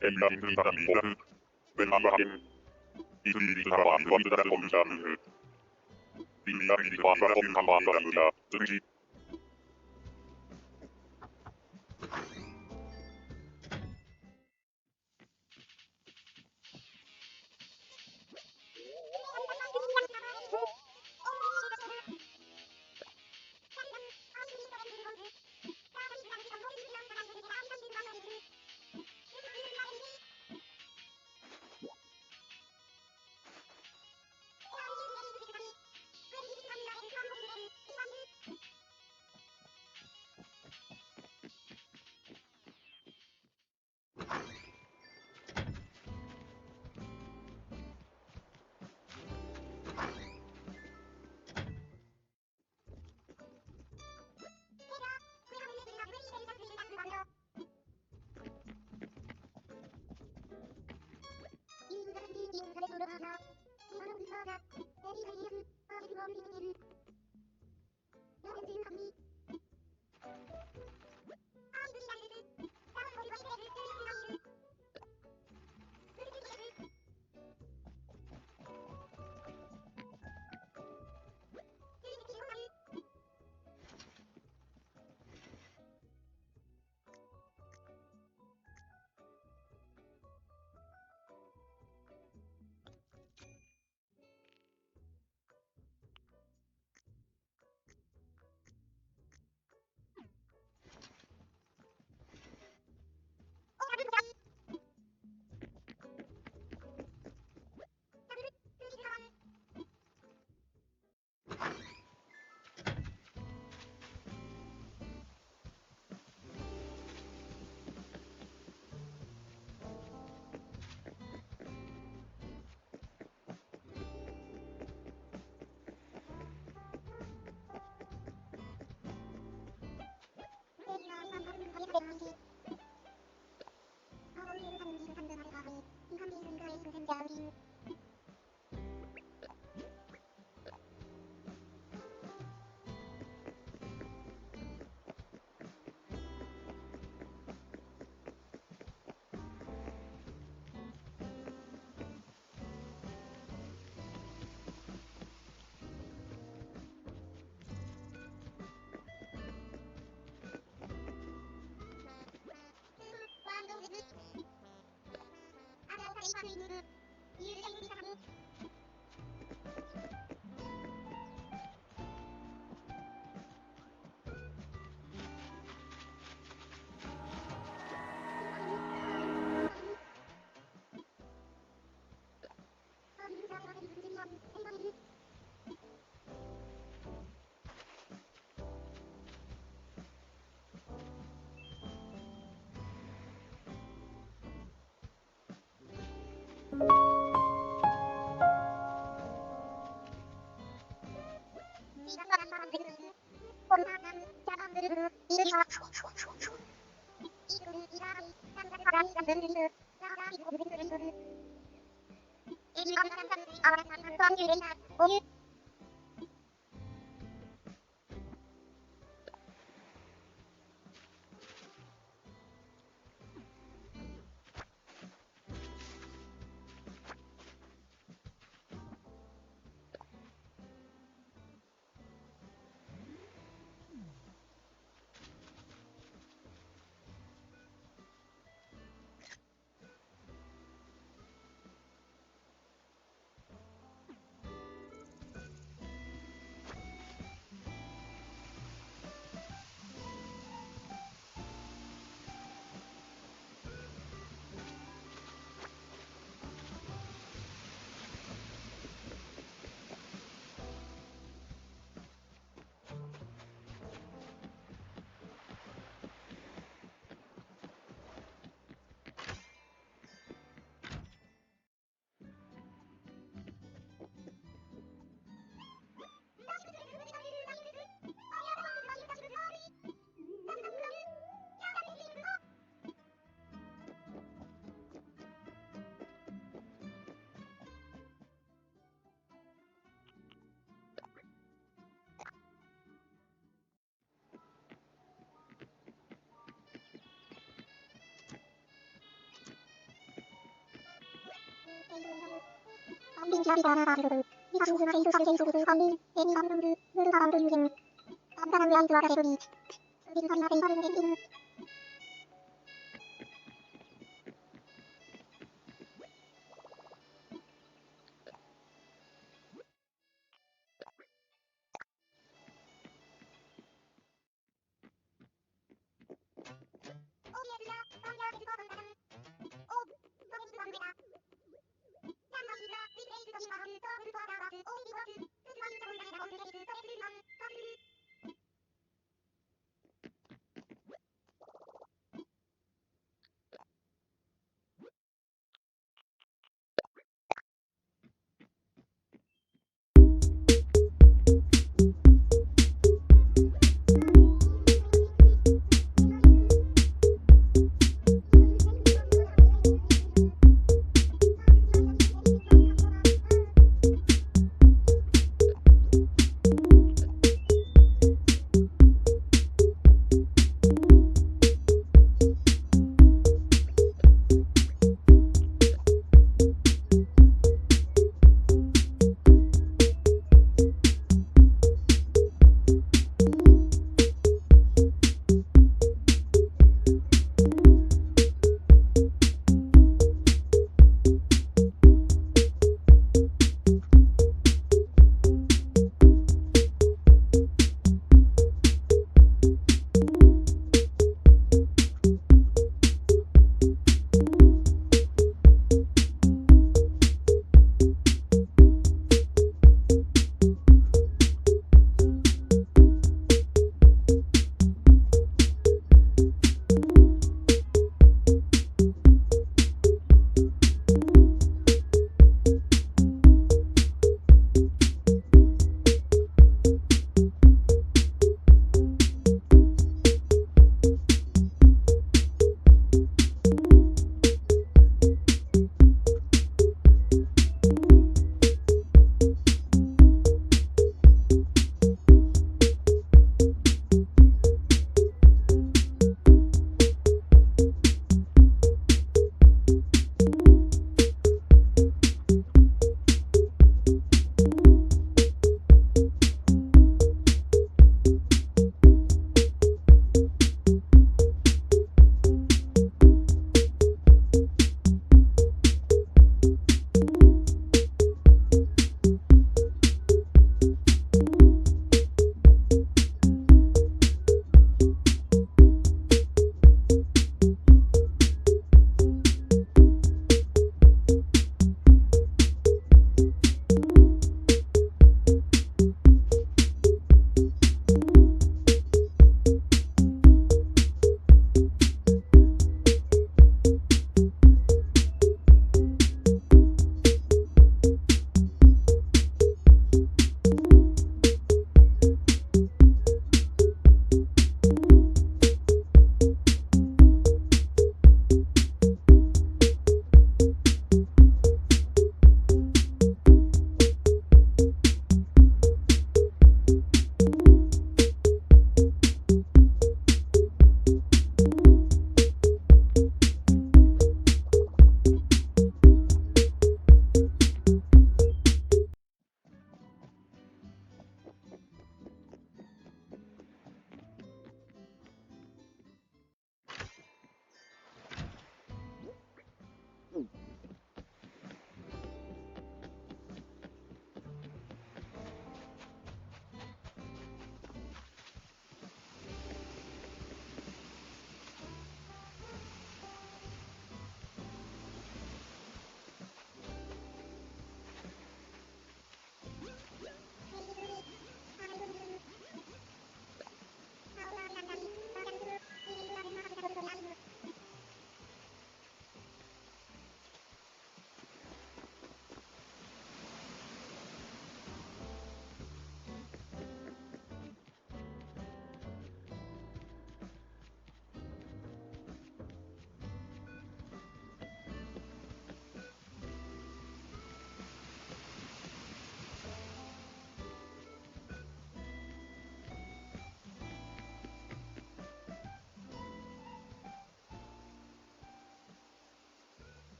Emulating hintamin pohjat. Velnallakin isyriikin harvaan hyvin tässä on lisää lyhyt. Viljärjit vaan hyvä on harvaan hyvä. Tyrisi.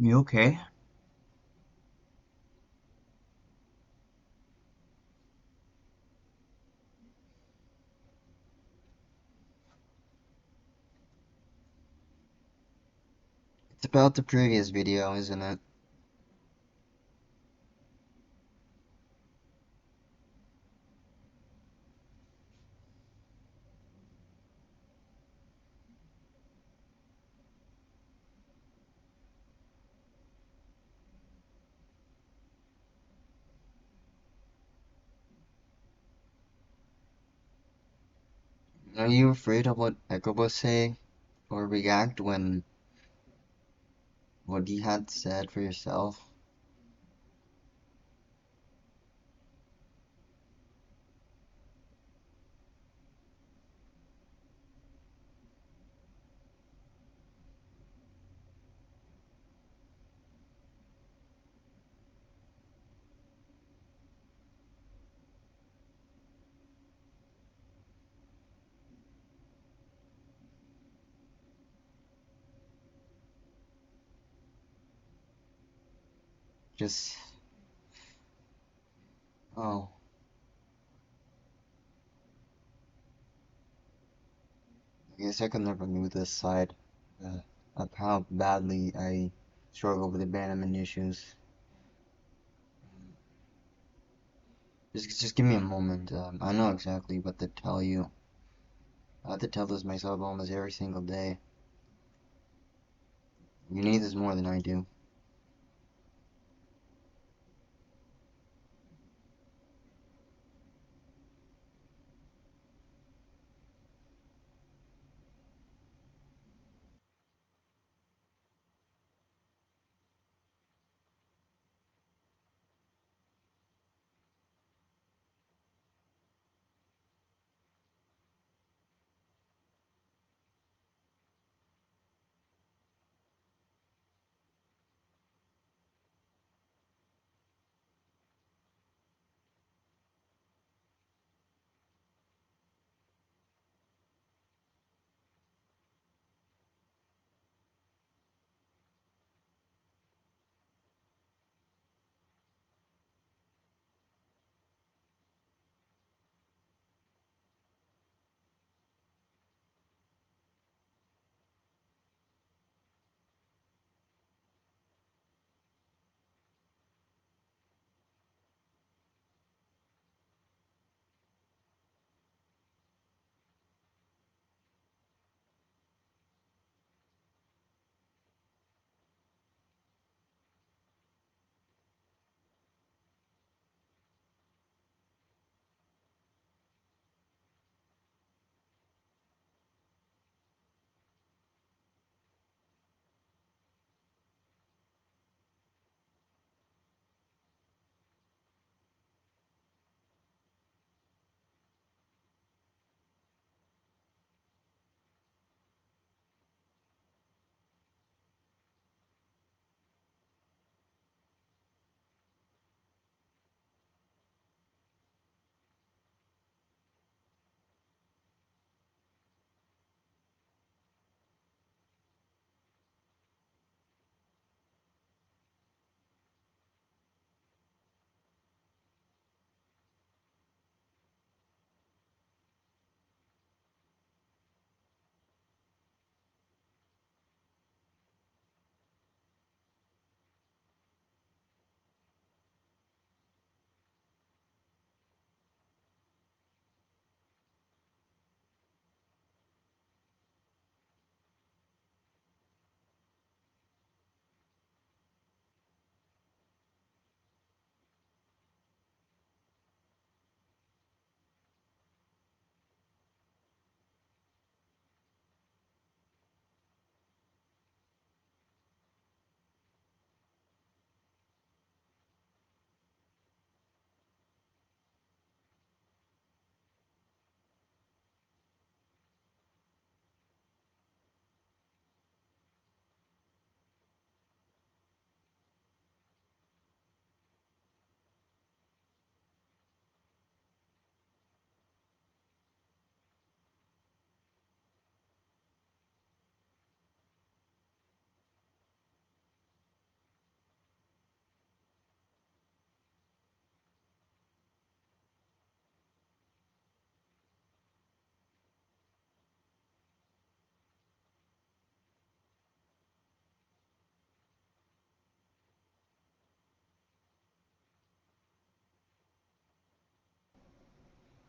You okay? It's about the previous video, isn't it? Are you afraid of what Echo will say or react when what he had said for yourself? Just, oh, I guess I could never knew this side uh, of how badly I struggle with abandonment issues. Just give me a moment. I know exactly what to tell you. I have to tell this myself almost every single day. You need this more than I do.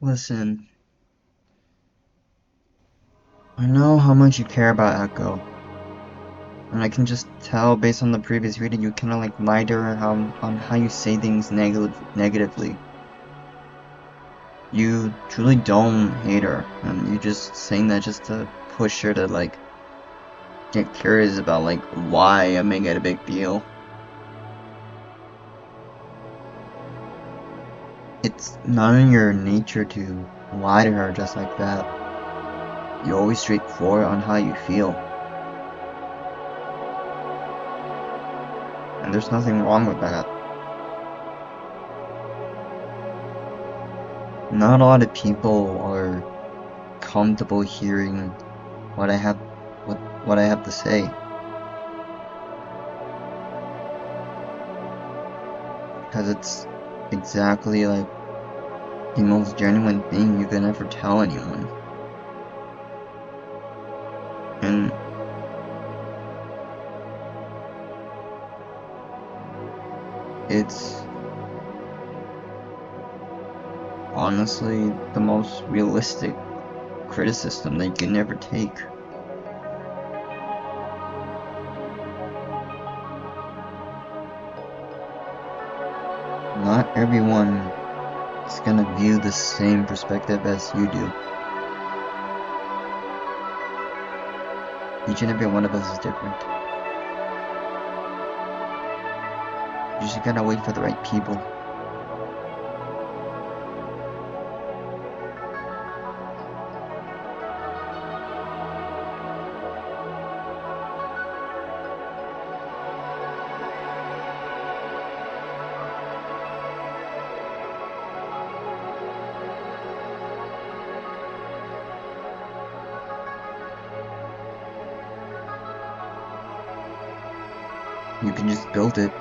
Listen, I know how much you care about Echo, and I can just tell based on the previous video you kinda like lie to her on how you say things negatively. You truly don't hate her, and you're just saying that just to push her to like get curious about like why I make it a big deal. It's not in your nature to lie to her just like that. You're always straightforward on how you feel. And there's nothing wrong with that. Not a lot of people are comfortable hearing what I have what I have to say. Because it's exactly like the most genuine thing you can ever tell anyone. And it's honestly the most realistic criticism that you can ever take. Not everyone is gonna view the same perspective as you do. Each and every one of us is different. You just gotta wait for the right people. You can just build it,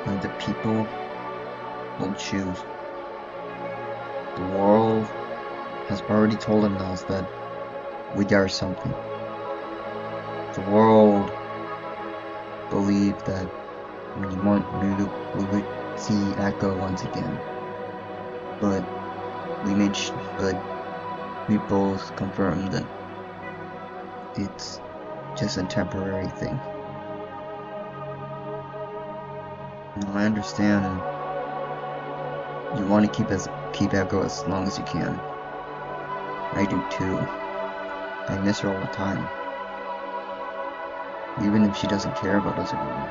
and the people will choose. The world has already told us that we are something. The world believed that we would see Echo once again, but we both confirmed that it's just a temporary thing. Now, I understand you want to keep Echo as long as you can. I do too. I miss her all the time. Even if she doesn't care about us anymore.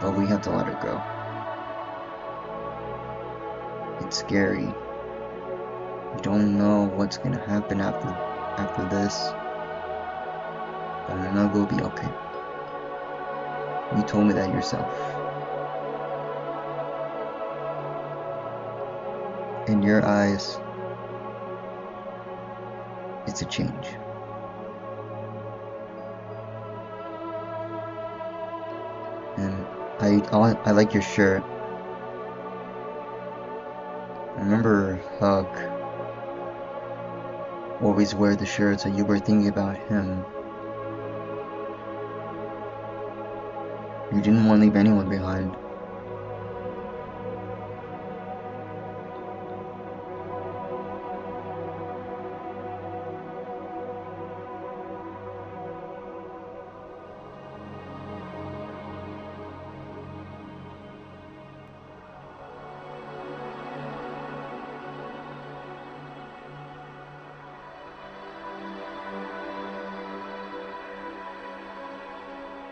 But we have to let her go. It's scary. You don't know what's gonna happen after this. But I know we'll be okay. You told me that yourself. In your eyes, it's a change. And I like your shirt. I remember Huck always wear the shirt, so you were thinking about him. You didn't want to leave anyone behind.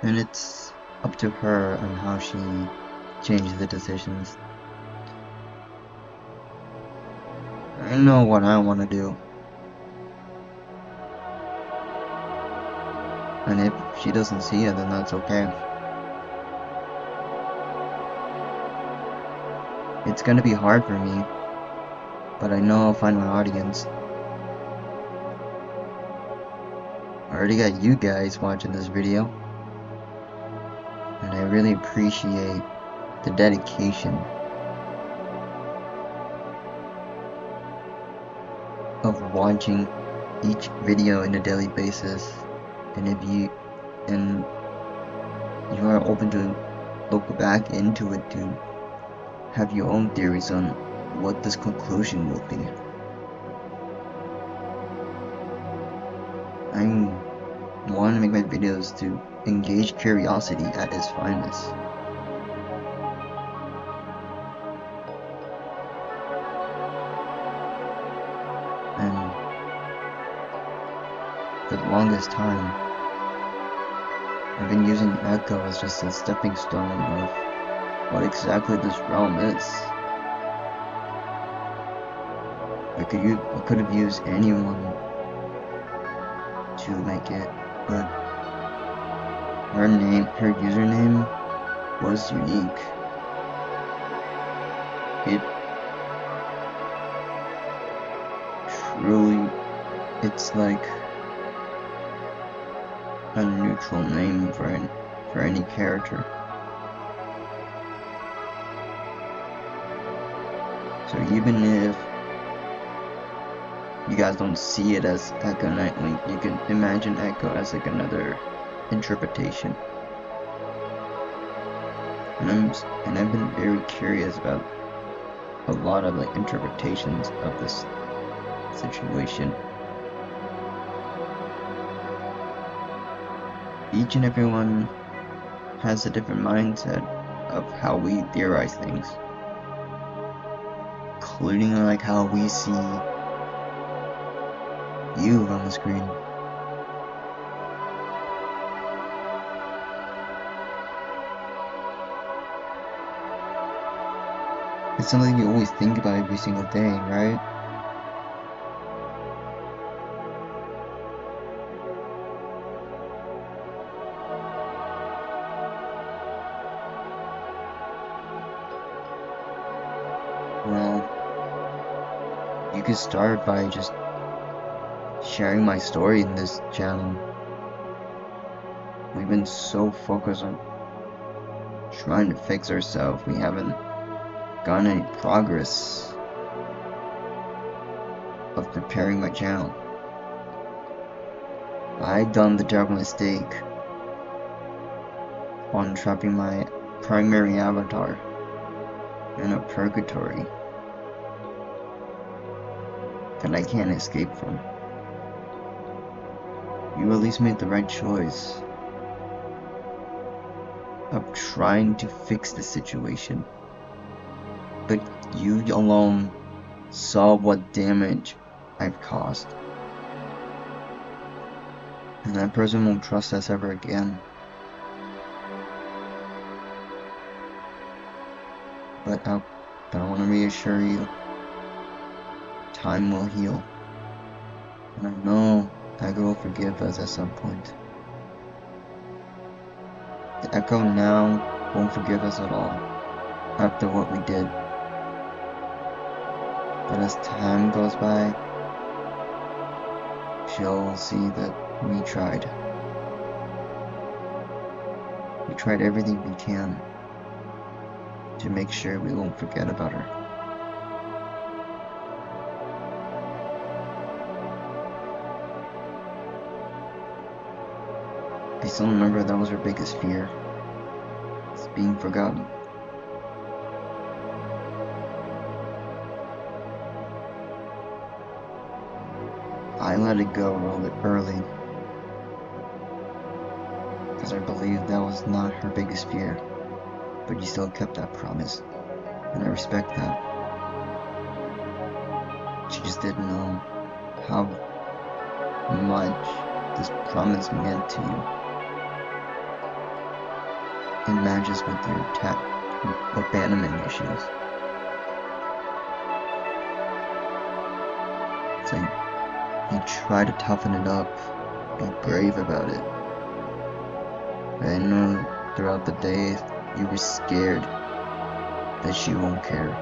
And it's up to her on how she changes the decisions. I know what I want to do. And if she doesn't see it, then that's okay. It's gonna be hard for me, but I know I'll find my audience. I already got you guys watching this video. And I really appreciate the dedication of watching each video on a daily basis. And if you are open to look back into it to have your own theories on what this conclusion will be. I want to make my videos to engage curiosity at its finest. And for the longest time, I've been using Echo as just a stepping stone of what exactly this realm is. I could have used anyone to make it, but her username was unique. It's like a neutral name for any character. So even if you guys don't see it as Echo Nightlink, you can imagine Echo as like another interpretation. And I've been very curious about a lot of like interpretations of this situation. Each and everyone has a different mindset of how we theorize things, including like how we see you on the screen. It's something you always think about every single day, right? Well, you could start by just sharing my story in this channel. We've been so focused on trying to fix ourselves, we haven't gotten any progress of preparing my channel. I done the terrible mistake on trapping my primary avatar in a purgatory that I can't escape from. You at least made the right choice of trying to fix the situation, but you alone saw what damage I've caused, and that person won't trust us ever again. But I want to reassure you, time will heal, and I know Echo will forgive us at some point. The Echo now won't forgive us at all after what we did. But as time goes by, she'll see that we tried. We tried everything we can to make sure we won't forget about her. I still remember that was her biggest fear. It's being forgotten. I let it go early because I believed that was not her biggest fear, but you still kept that promise, and I respect that. She just didn't know how much this promise meant to you. It matches with your abandonment issues. It's like you try to toughen it up, be brave about it. But I know throughout the day you were scared that she won't care.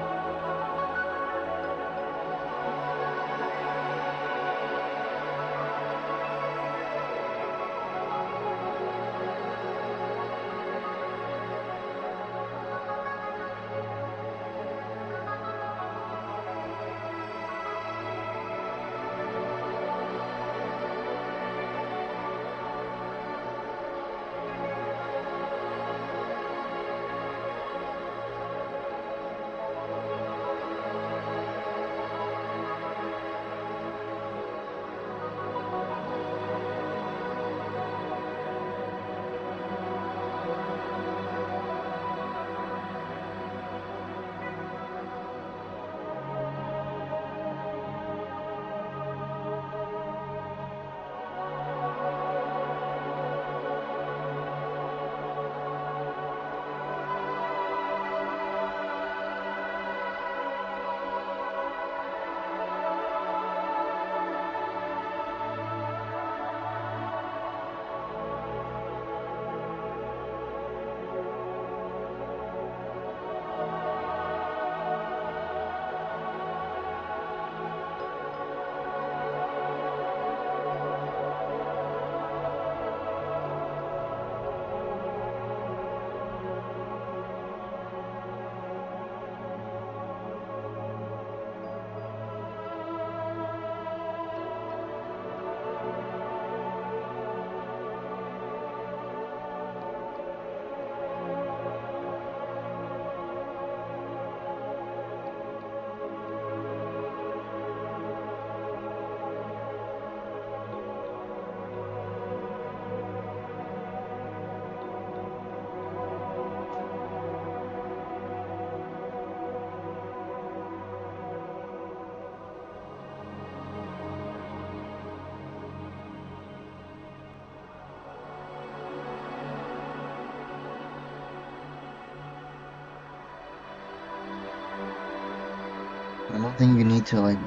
I don't think you need to, like,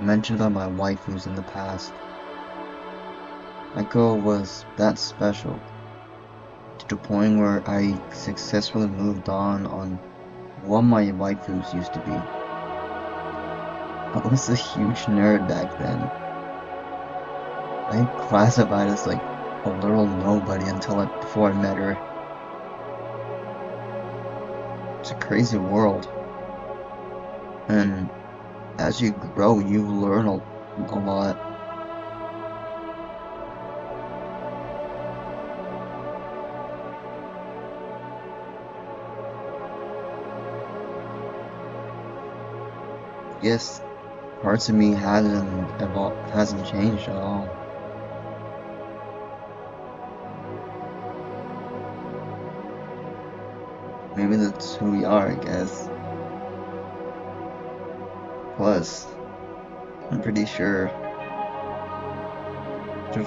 mention about my waifus in the past. My girl was that special, to the point where I successfully moved on what my waifus used to be. I was a huge nerd back then. I classified as like a little nobody before I met her. It's a crazy world, and as you grow, you learn a lot. Yes, parts of me hasn't changed at all. Maybe that's who we are, I guess. Plus, I'm pretty sure there's,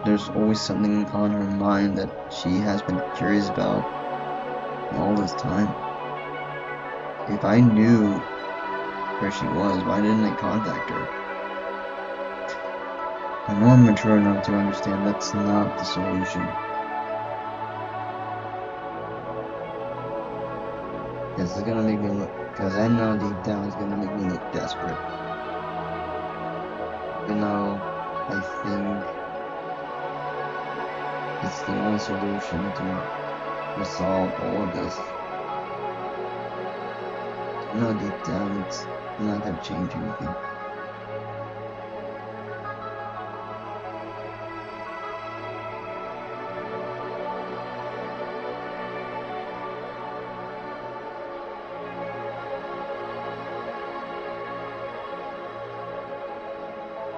there's always something on her mind that she has been curious about all this time. If I knew where she was, why didn't I contact her? I know I'm mature enough to understand that's not the solution. Because I know deep down it's gonna make me look desperate. Even though I think it's the only solution to resolve all of this. I know deep down it's not gonna change anything.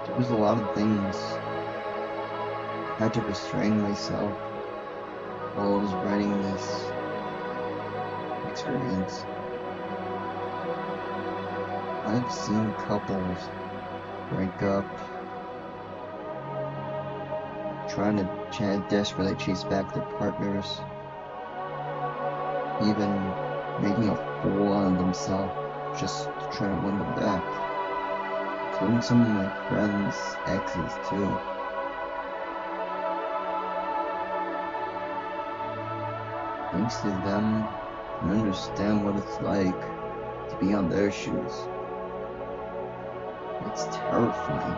There was a lot of things I had to restrain myself while I was writing this experience. I've seen couples break up, trying to desperately chase back their partners, even making a fool out of themselves just to try to win them back, including some of my friends' exes too. Thanks to them, I understand what it's like to be on their shoes. It's terrifying.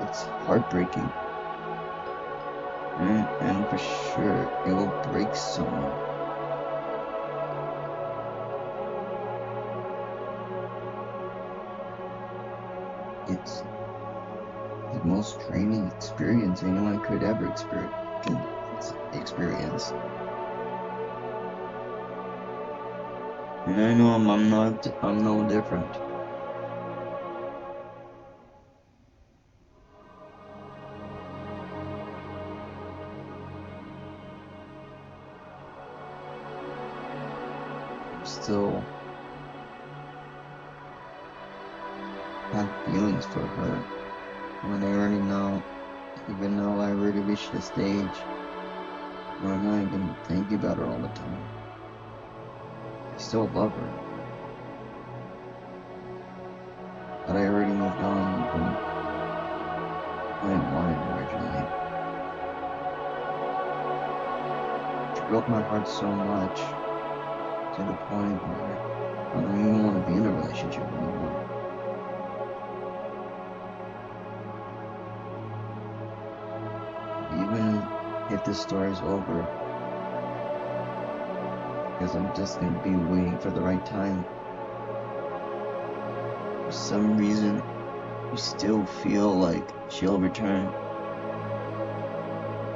It's heartbreaking. And for sure, it will break someone. It's the most draining experience anyone could ever experience. And I know I'm no different. Still have feelings for her when I already know, even though I already reached the stage where I'm not even thinking about her all the time. I still love her, but I already moved on from what I wanted originally. She broke my heart so much to the point where I don't even want to be in a relationship anymore. Even if this story's over, because I'm just going to be waiting for the right time. For some reason, you still feel like she'll return.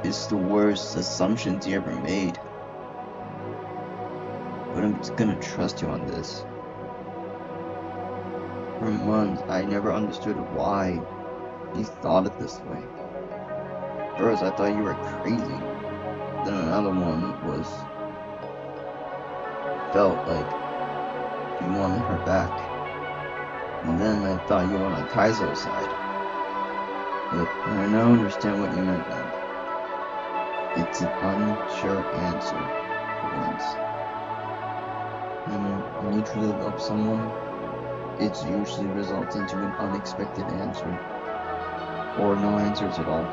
It's the worst assumptions you ever made. But I'm just gonna trust you on this. For months, I never understood why you thought it this way. First, I thought you were crazy. Then another one felt like you wanted her back. And then I thought you were on Kaizo's side. But I now understand what you meant now. It's an unsure answer for once. And when you truly love someone, it usually results into an unexpected answer, or no answers at all.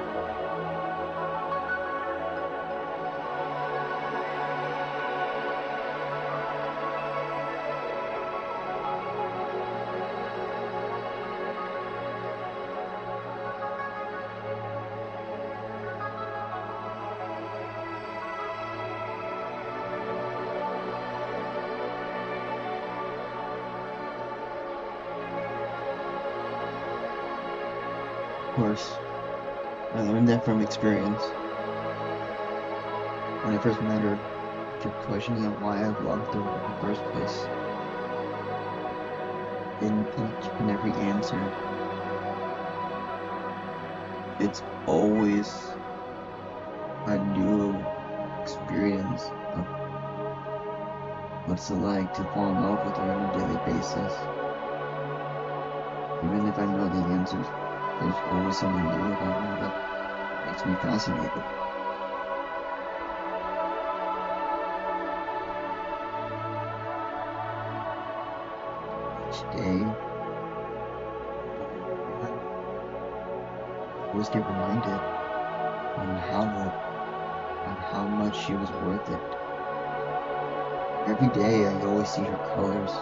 Of course, I learned that from experience. When I first met her, I kept questioning why I loved her in the first place. In each and every answer, it's always a new experience of what's it like to fall in love with her on a daily basis. Even if I know the answers, there's always something new about her that makes me fascinated. Each day, I always get reminded on how much she was worth it. Every day, I always see her colors,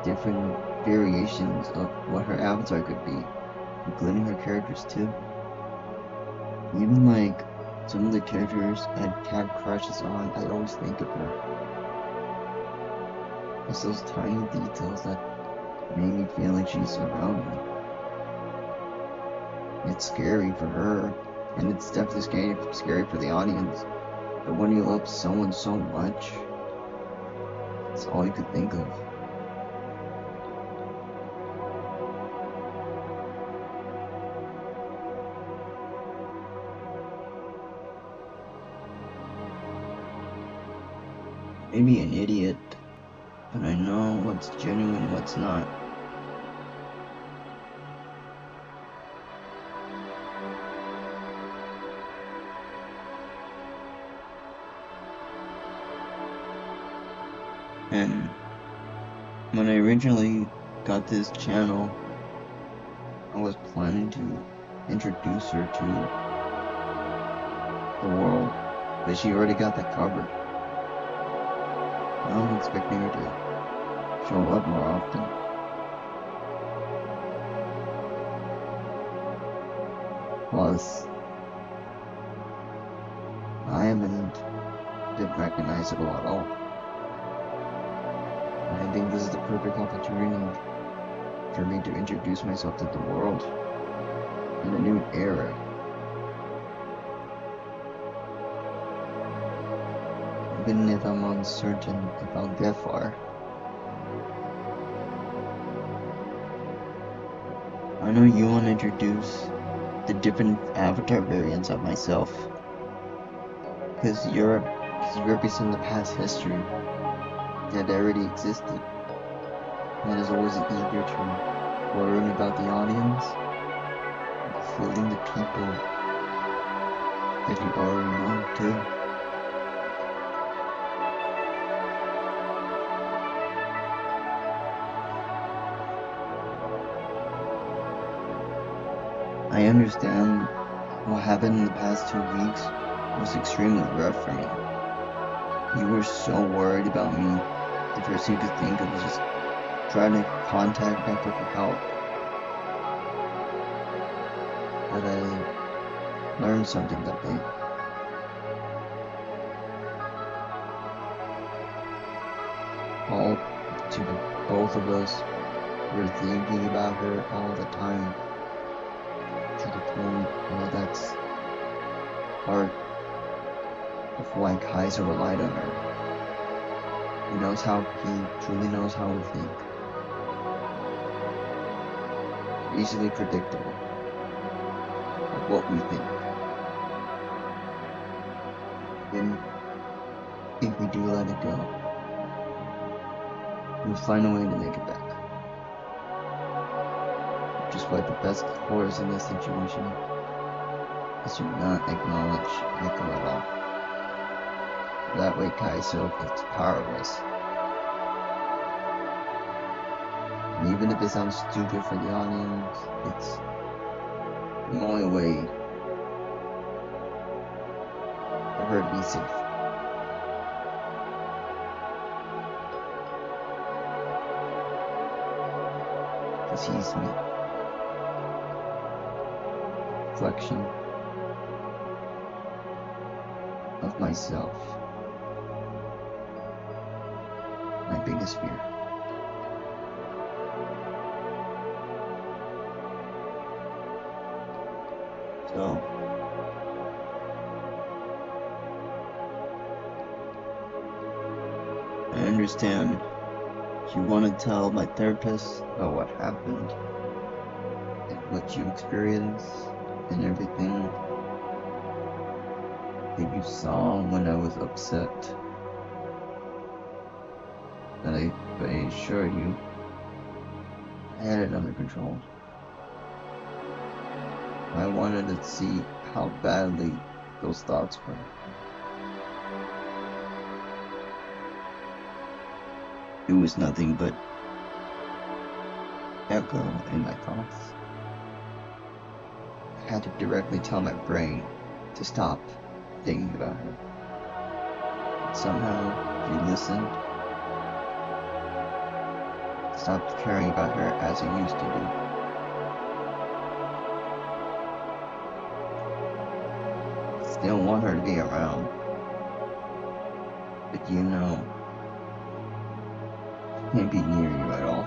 different variations of what her avatar could be, including her characters too. Even like some of the characters I had crushes on, I always think of her. It's those tiny details that made me feel like she's around me. It's scary for her, and it's definitely scary for the audience. But when you love someone so much, it's all you could think of. Maybe an idiot, but I know what's genuine and what's not. And when I originally got this channel, I was planning to introduce her to the world, but she already got that covered. Now I'm expecting her to show up more often. Plus, I haven't been recognizable at all. And I think this is the perfect opportunity for me to introduce myself to the world in a new era. Even if I'm uncertain if I'll get far. I know you want to introduce the different avatar variants of myself, because you represent the past history that already existed, and is always eager to learn about the audience, including the people that you already know too. I understand what happened in the past 2 weeks was extremely rough for me. You were so worried about me. The first thing you could think of was just trying to contact Becca for help. But I learned something that day. All to both of us, we're thinking about her all the time. To the point where that's part of why Kaiser relied on her. He truly knows how we think. Easily predictable of what we think. Even if we do let it go, we'll find a way to make it back. Which is why the best course in this situation is to not acknowledge Echo at all. That way Kaiso is powerless. Even if it sounds stupid for the audience, it's the only way for her to be safe. Because he's me. Reflection of myself. My biggest fear. So, I understand you want to tell my therapist about what happened and what you experienced and everything that you saw when I was upset. But I assure you, I had it under control. I wanted to see how badly those thoughts were. It was nothing but echo in my thoughts. I had to directly tell my brain to stop thinking about her. And somehow, he listened, stopped caring about her as he used to do. Still want her to be around, but you know, she can't be near you at all.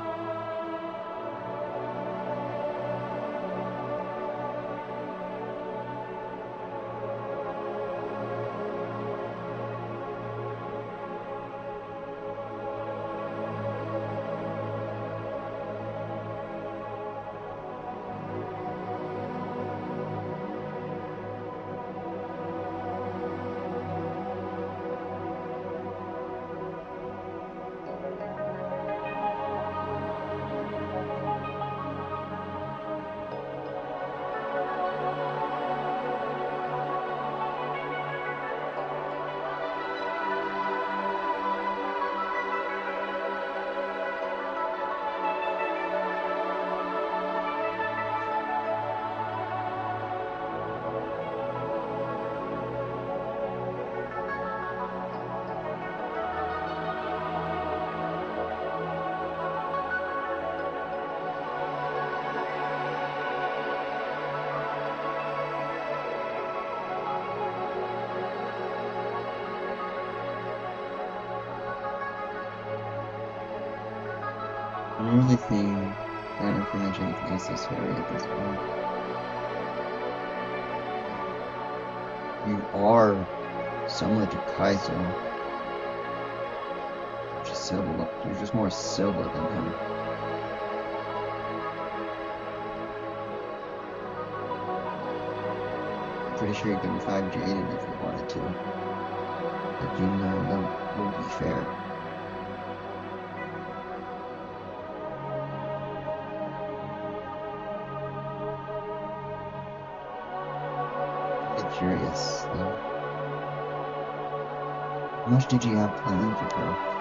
I don't really think that information is necessary at this point. You are similar to Kaiser. You're just more Silva than him. I'm pretty sure you can find Jayden if you wanted to. But you know that won't be fair. I'm curious, though. How much did you have planned for her?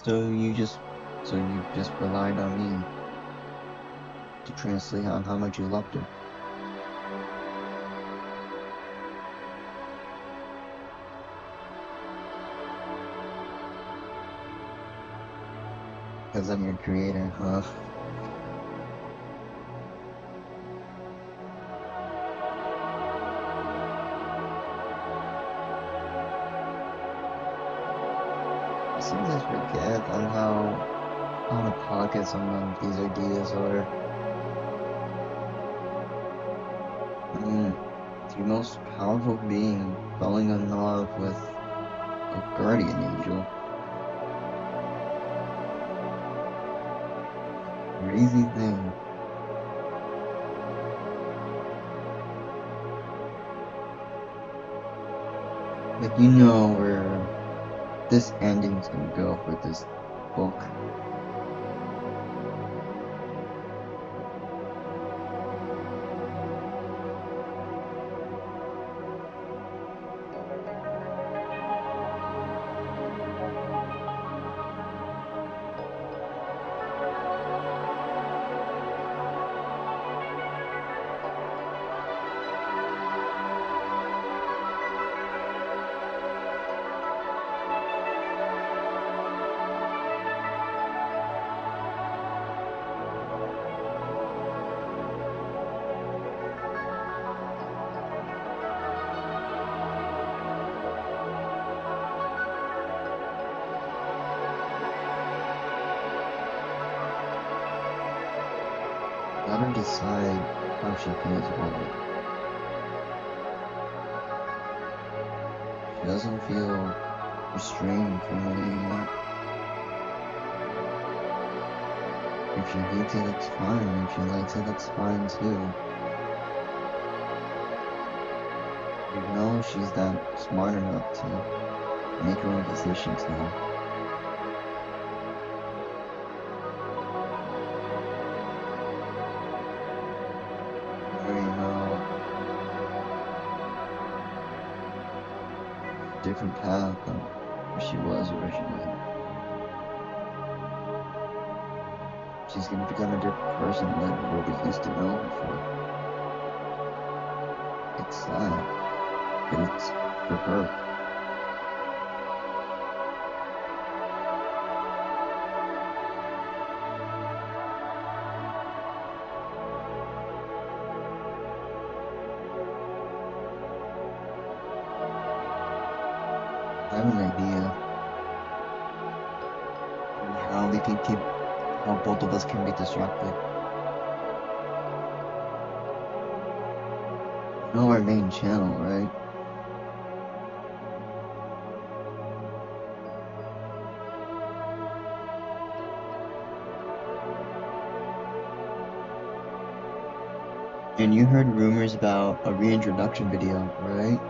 So you just relied on me to translate on how much you loved her. Because I'm your creator, huh? I sometimes forget on how out of pocket some of these ideas are. I mean, the most powerful being falling in love with a guardian angel. Crazy thing. Like, you know where this ending's gonna go for this book. Let her decide how she feels about it. She doesn't feel restrained from it anymore. If she hates it, it's fine. If she likes it, it's fine too. You know she's that smart enough to make her own decisions now. You already know a different path than where she was originally. She's gonna become a different person than what we used to know her for. It's sad, but it's for her. I have an idea on how we can keep, how both of us can be distracted. You know our main channel, right? And you heard rumors about a reintroduction video, right?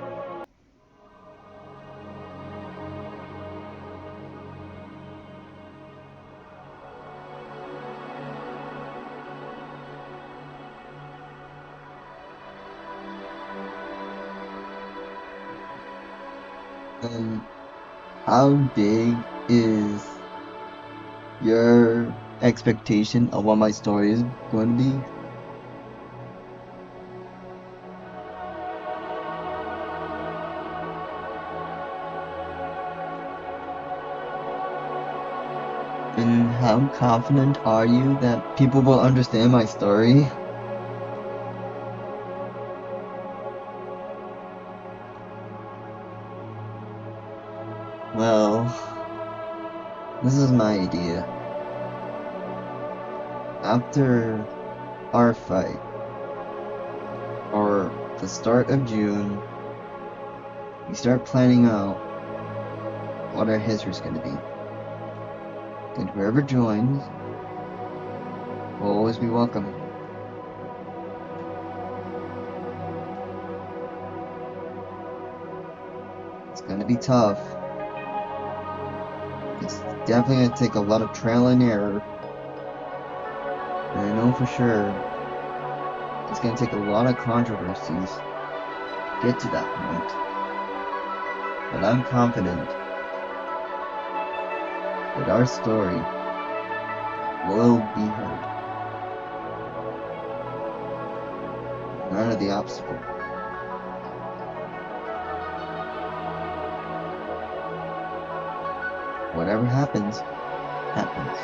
And how big is your expectation of what my story is going to be? And how confident are you that people will understand my story? Well, this is my idea. After our fight, or the start of June, we start planning out what our history's gonna be. And whoever joins will always be welcome. It's gonna be tough. It's definitely gonna take a lot of trial and error. And I know for sure it's gonna take a lot of controversies to get to that point. But I'm confident that our story will be heard. No matter the obstacle. Whatever happens, happens.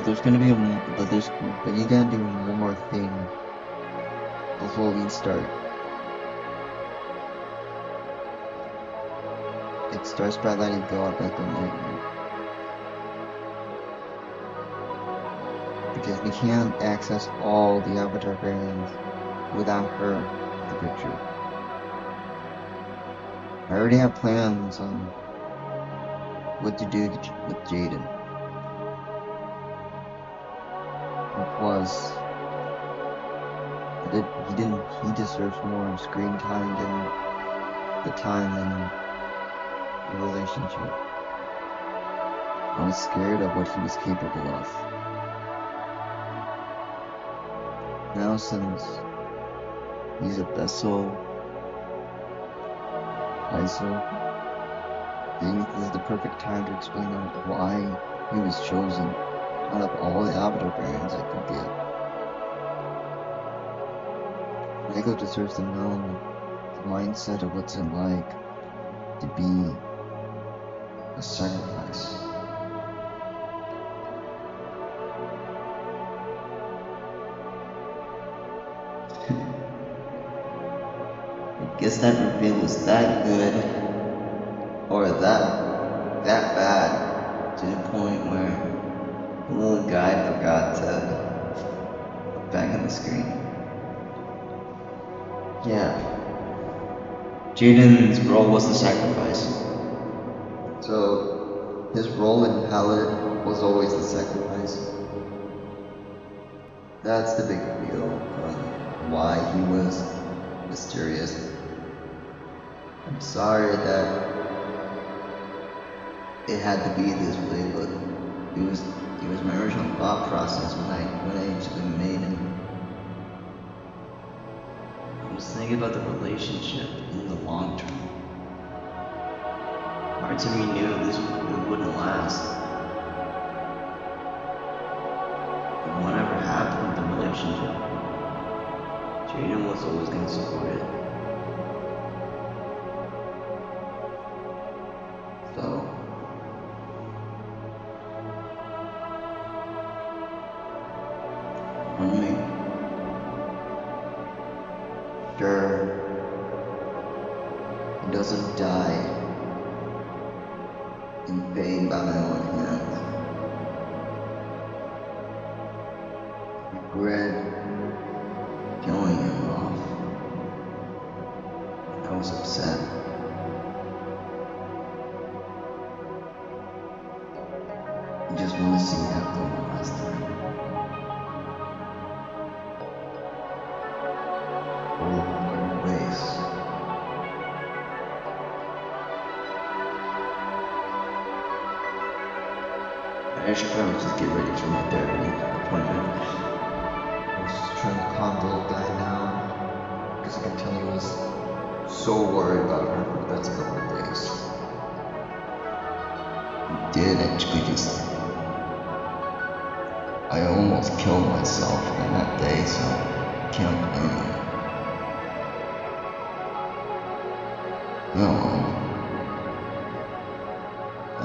But there's gonna be but you gotta do one more thing before we start. It starts by letting go of Echo Nightmare. Because we can't access all the Avatar variants without her in the picture. I already have plans on what to do with Jayden. And plus, he deserves more screen time than the time in the relationship. I was scared of what he was capable of. Now since he's a vessel, I think this is the perfect time to explain why he was chosen out of all the Avatar variants I could get. Lego deserves to know the mindset of what's it like to be a sacrifice. I guess that reveal was that good, or that bad, to the point where the little guy forgot to look back on the screen. Yeah. Jayden's role was the sacrifice. So his role in Palette was always the sacrifice. That's the big reveal on why he was mysterious. I'm sorry that it had to be this way, but it was my original thought process when I actually made it. I was thinking about the relationship in the long term. Parts of me knew it wouldn't last. But whatever happened with the relationship, Jayden was always going to support it. So, I want to make sure he doesn't die in pain by my own hands. Regret killing him off. I was upset. I just want to see Echo one last time. All parted ways. I should probably just get ready for my therapy appointment. I was just trying to calm the little guy down, because I can tell he was so worried about her for the next couple of days. He did actually I almost killed myself on that day, so I can't blame him. Oh well.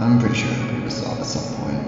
I'm pretty sure I'm gonna be solved at some point.